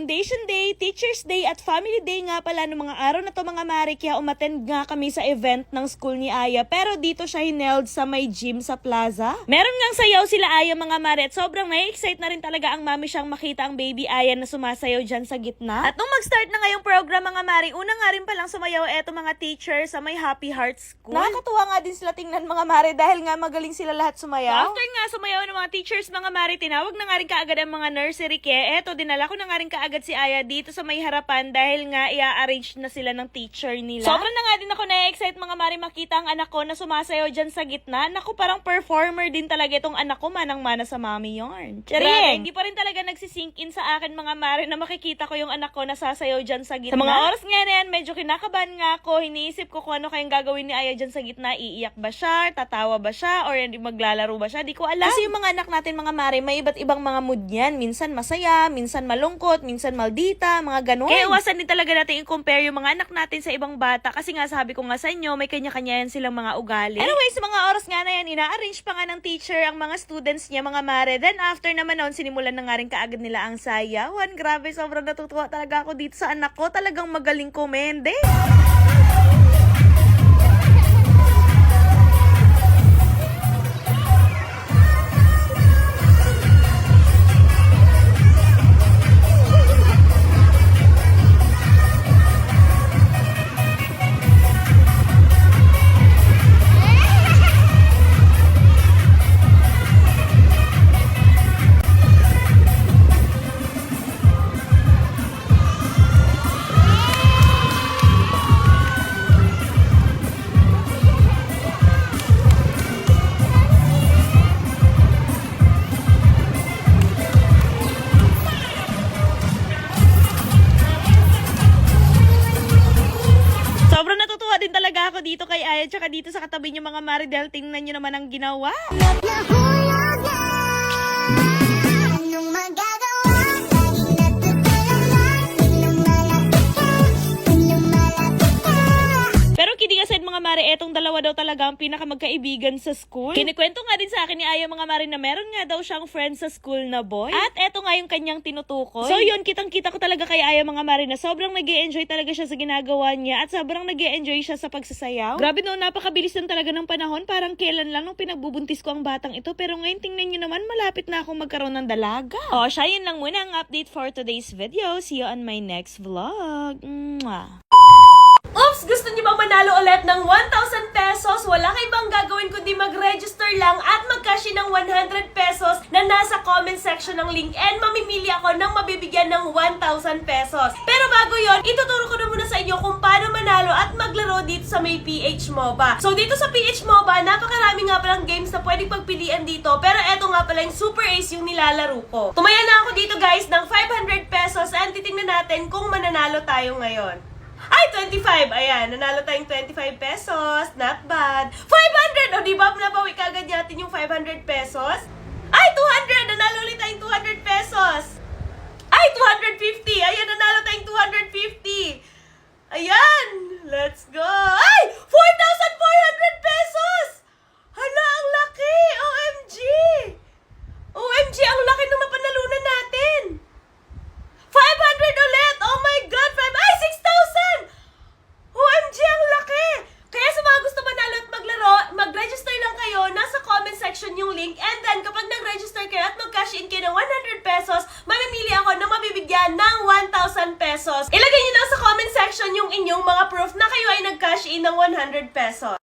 Foundation Day, Teachers Day at Family Day nga pala ng mga araw na to mga mare, kaya umattend nga kami sa event ng school ni Aya, pero dito siya hineld sa may gym sa plaza. Meron ngang sayaw sila Aya mga mare at sobrang na-excite na rin talaga ang mami siyang makita ang baby Aya na sumasayaw dyan sa gitna. At nung mag-start na ngayong program mga mare, una nga rin palang sumayaw eto mga teacher sa may Happy Heart School. Nakakatuwa nga din sila tingnan mga mare dahil nga magaling sila lahat sumayaw. After nga sumayaw ng mga teachers mga mare, tinawag na nga rin kaagad ang mga nursery kaya eto dinala ko na nga rin kaagad si Aya dito sa may harapan dahil nga i-arrange na sila ng teacher nila. Sobrang na nga din ako na-excite mga mare makita ang anak ko na sumasayaw dyan sa gitna. Naku, parang performer din talaga itong anak ko, manang-mana sa mommy yarn. Grabe, hindi pa rin talaga nagsisink in sa akin mga mare na makikita ko yung anak ko na sasayaw dyan sa gitna. Sa mga oras nga na yan, medyo kinakabahan nga ako. Hiniisip ko kung ano kayang gagawin ni Aya dyan sa gitna. Iiyak ba siya? Tatawa ba siya? Or hindi maglalaro ba siya? Di ko alam. Kasi yung mga anak natin mga mare, may iba't ibang mga mood yan. Minsan masaya, minsan malungkot, minsan maldita, mga ganun. Kaya iwasan din talaga natin i-compare yung mga anak natin sa ibang bata kasi nga sabi ko nga sa inyo, may kanya-kanya yan silang mga ugali. Anyways, sa mga oras nga na yan, ina-arrange pa nga ng teacher ang mga students niya mga mare. Then after naman noon, sinimulan na nga rin kaagad nila ang sayawan. Grabe, sobrang natutuwa talaga ako dito sa anak ko. Talagang magaling kumende. Sobrang natutuwa din talaga ako dito kay Aya tsaka dito sa katabi niyo mga mare dahil tingnan niyo naman ang ginawa. Pero kidding aside mga mare, etong dalawa daw talaga ang pinakamagkaibigan sa school. Kinikwento nga din sa akin ni Aya mga mare na meron nga daw siyang friend sa school na boy. At eto nga yung kanyang tinutukoy. So yun, kitang-kita ko talaga kay Aya mga mare na sobrang nag-e-enjoy talaga siya sa ginagawa niya at sobrang nag-e-enjoy siya sa pagsasayaw. Grabe no, napakabilis lang talaga ng panahon. Parang kailan lang nung pinagbubuntis ko ang batang ito. Pero ngayon tingnan nyo naman, malapit na akong magkaroon ng dalaga. O siya, yun lang muna ang update for today's video. See you on my next vlog. Mwah! Oops! Gusto niyo bang manalo ulit ng 1,000 pesos? Wala kayo bang gagawin kundi mag-register lang at mag-cash in ng 100 pesos na nasa comment section ng link and mamimili ako ng mabibigyan ng 1,000 pesos. Pero bago yon, ituturo ko na muna sa inyo kung paano manalo at maglaro dito sa may PH MOBA. So dito sa PH MOBA, napakarami nga palang games na pwedeng pagpilian dito, pero eto nga pala yung Super Ace yung nilalaro ko. Tumaya na ako dito guys ng 500 pesos and titingnan natin kung mananalo tayo ngayon. Ay, 25! Ayan, nanalo tayong 25 pesos. Not bad. 500! O, diba? Nabawi kagad natin yung 500 pesos. Ay, 200! Nanalo ulit tayong 200 pesos. Ay, 250! Ayan, nanalo tayong 250. Ayan! Let's go! Ay! 4,400 pesos! Hala, ang laki! OMG! OMG, ang laki ng napanalunan natin! 500 ulit! Oh my God! Ay, 6,000! OMG, ang laki! Kaya sa mga gusto manalo at maglaro, mag-register lang kayo. Nasa comment section yung link. And then, kapag nag-register kayo at mag-cash in kayo ng 100 pesos, mamimili ako na mabibigyan ng 1,000 pesos. Ilagay nyo lang sa comment section yung inyong mga proof na kayo ay nag-cash in ng 100 pesos.